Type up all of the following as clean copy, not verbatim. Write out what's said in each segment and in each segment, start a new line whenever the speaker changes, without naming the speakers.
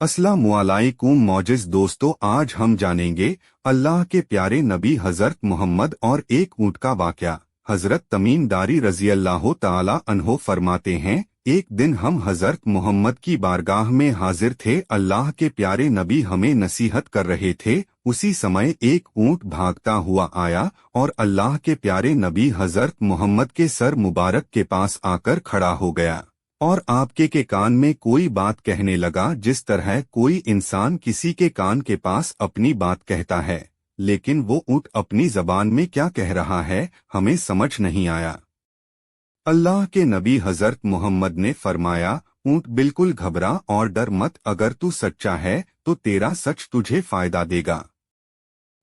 अस्सलामुअलैकुम मौजिज़ दोस्तों, आज हम जानेंगे अल्लाह के प्यारे नबी हज़रत मोहम्मद और एक ऊँट का वाक़या। हज़रत तमीम दारी रज़ी अल्लाह ताला अन्हो फरमाते हैं, एक दिन हम हज़रत मोहम्मद की बारगाह में हाजिर थे। अल्लाह के प्यारे नबी हमें नसीहत कर रहे थे। उसी समय एक ऊँट भागता हुआ आया और अल्लाह के प्यारे नबी हज़रत मोहम्मद के सर मुबारक के पास आकर खड़ा हो गया और आपके के कान में कोई बात कहने लगा, जिस तरह कोई इंसान किसी के कान के पास अपनी बात कहता है, लेकिन वो ऊँट अपनी जबान में क्या कह रहा है हमें समझ नहीं आया। अल्लाह के नबी हज़रत मोहम्मद ने फरमाया, ऊँट बिल्कुल घबरा और डर मत। अगर तू सच्चा है तो तेरा सच तुझे फायदा देगा,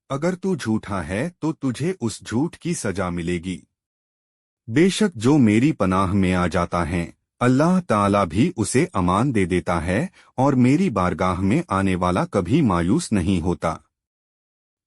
अगर तू झूठा है तो तुझे उस झूठ की सजा मिलेगी। बेशक जो मेरी पनाह में आ जाता है अल्लाह ताला भी उसे अमान दे देता है और मेरी बारगाह में आने वाला कभी मायूस नहीं होता।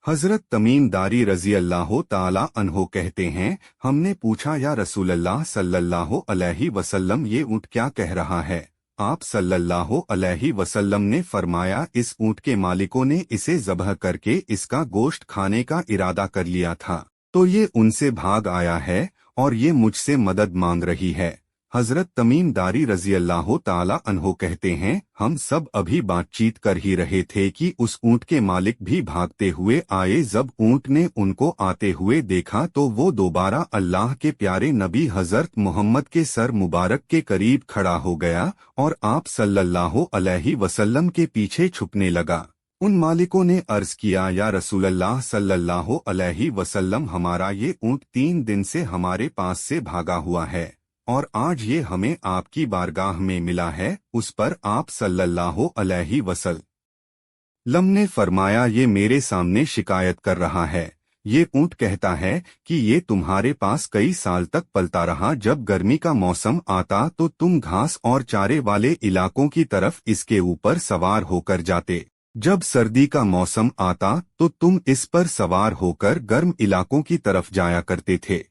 हज़रत तमीम दारी रज़ी अल्लाह ताला अन्हो कहते हैं, हमने पूछा, या रसूल अल्लाह सल्लल्लाहु अलैहि वसल्लम, ये ऊँट क्या कह रहा है? आप सल्लल्लाहु अलैहि वसल्लम ने फरमाया, इस ऊँट के मालिकों ने इसे ज़बह करके इसका गोश्त खाने का इरादा कर लिया था, तो ये उनसे भाग आया है और ये मुझसे मदद मांग रही है। हज़रत तमीम दारी रज़ी अल्लाह ताला अन्हो कहते हैं, हम सब अभी बातचीत कर ही रहे थे कि उस ऊँट के मालिक भी भागते हुए आए। जब ऊँट ने उनको आते हुए देखा तो वो दोबारा अल्लाह के प्यारे नबी हज़रत मोहम्मद के सर मुबारक के करीब खड़ा हो गया और आप सल्लल्लाहु अलैहि वसल्लम के पीछे छुपने लगा। उन मालिकों ने अर्ज किया, या रसूलल्लाह सल्लल्लाहु अलैहि वसल्लम, हमारा ये ऊँट 3 दिन से हमारे पास से भागा हुआ है और आज ये हमें आपकी बारगाह में मिला है। उस पर आप सल्लल्लाहु अलैहि वसल्लम ने फरमाया, ये मेरे सामने शिकायत कर रहा है। ये ऊँट कहता है कि ये तुम्हारे पास कई साल तक पलता रहा। जब गर्मी का मौसम आता तो तुम घास और चारे वाले इलाकों की तरफ इसके ऊपर सवार होकर जाते, जब सर्दी का मौसम आता तो तुम इस पर सवार होकर गर्म इलाकों की तरफ जाया करते थे,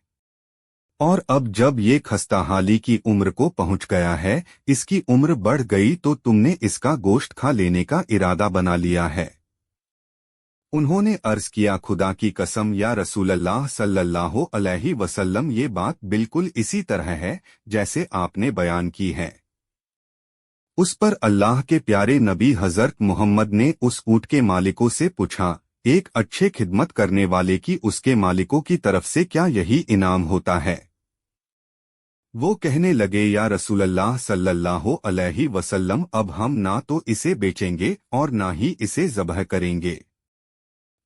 और अब जब ये खस्ताहाली की उम्र को पहुंच गया है, इसकी उम्र बढ़ गई, तो तुमने इसका गोश्त खा लेने का इरादा बना लिया है। उन्होंने अर्ज किया, खुदा की कसम या रसूलल्लाह सल्लल्लाहु अलैहि वसल्लम, ये बात बिल्कुल इसी तरह है जैसे आपने बयान की है। उस पर अल्लाह के प्यारे नबी हज़रत मोहम्मद ने उस ऊँट के मालिकों से पूछा, एक अच्छे खिदमत करने वाले की उसके मालिकों की तरफ से क्या यही इनाम होता है? वो कहने लगे, या रसूलल्लाह सल्लल्लाहु अलैहि वसल्लम, अब हम ना तो इसे बेचेंगे और ना ही इसे ज़बह करेंगे।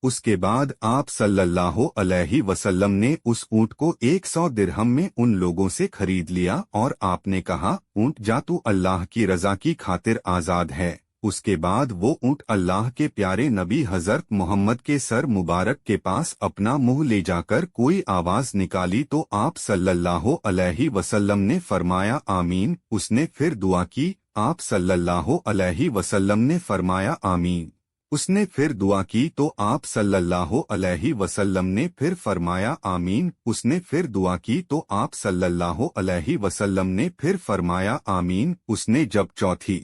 उसके बाद आप सल्लल्लाहु अलैहि वसल्लम ने उस ऊँट को 100 दिरहम में उन लोगों से खरीद लिया और आपने कहा, ऊँट जा, तू अल्लाह की रज़ा की खातिर आज़ाद है। उसके बाद वो ऊँट अल्लाह के प्यारे नबी हज़रत मोहम्मद के सर मुबारक के पास अपना मुंह ले जाकर कोई आवाज़ निकाली तो आप सल्लल्लाहु अलैहि वसल्लम ने फरमाया, आमीन। उसने फिर दुआ की, आप सल्लल्लाहु अलैहि वसल्लम ने फरमाया, आमीन। उसने फिर दुआ की तो आप सल्लल्लाहु अलैहि वसल्लम ने फिर फरमाया, आमीन। उसने फिर दुआ की तो आप सल्लल्लाहु अलैहि वसल्लम ने फिर फरमाया, आमीन। उसने जब चौथी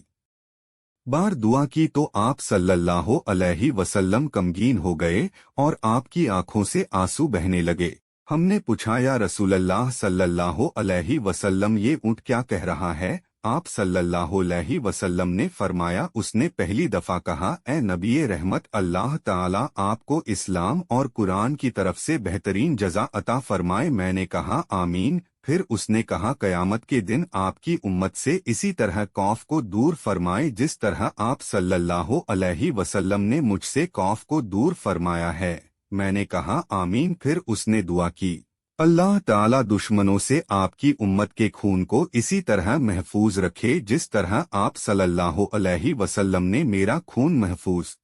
बार दुआ की तो आप सल्लल्लाहु अलैहि वसल्लम गमगीन हो गए और आपकी आंखों से आंसू बहने लगे। हमने पूछा, या रसूलल्लाह सल्लल्लाहु अलैहि वसल्लम, ये ऊँट क्या कह रहा है? आप सल्लल्लाहु अलैहि वसल्लम ने फरमाया, उसने पहली दफा कहा, ए नबी रहमत, अल्लाह ताला आपको इस्लाम और कुरान की तरफ से बेहतरीन जज़ा अता फरमाए। मैंने कहा, आमीन। फिर उसने कहा, कयामत के दिन आपकी उम्मत से इसी तरह खौफ को दूर फरमाए जिस तरह आप सल्लल्लाहु अलैहि वसल्लम ने मुझसे खौफ को दूर फरमाया है। मैंने कहा, आमीन। फिर उसने दुआ की, अल्लाह ताला दुश्मनों से आपकी उम्मत के खून को इसी तरह महफूज रखे जिस तरह आप सल्लल्लाहु अलैहि वसल्लम ने मेरा खून महफूज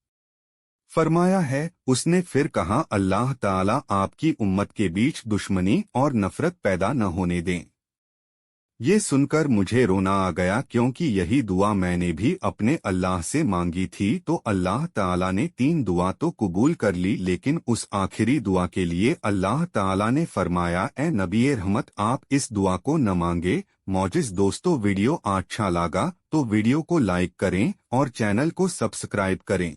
फरमाया है। उसने फिर कहा, अल्लाह ताला आपकी उम्मत के बीच दुश्मनी और नफरत पैदा न होने दें। ये सुनकर मुझे रोना आ गया, क्योंकि यही दुआ मैंने भी अपने अल्लाह से मांगी थी। तो अल्लाह ताला ने 3 दुआ तो कबूल कर ली, लेकिन उस आखिरी दुआ के लिए अल्लाह ताला ने फरमाया, ए नबी रहमत, आप इस दुआ को न मांगे, मौजिज़ दोस्तों वीडियो अच्छा लगा तो वीडियो को लाइक करें और चैनल को सब्सक्राइब करें।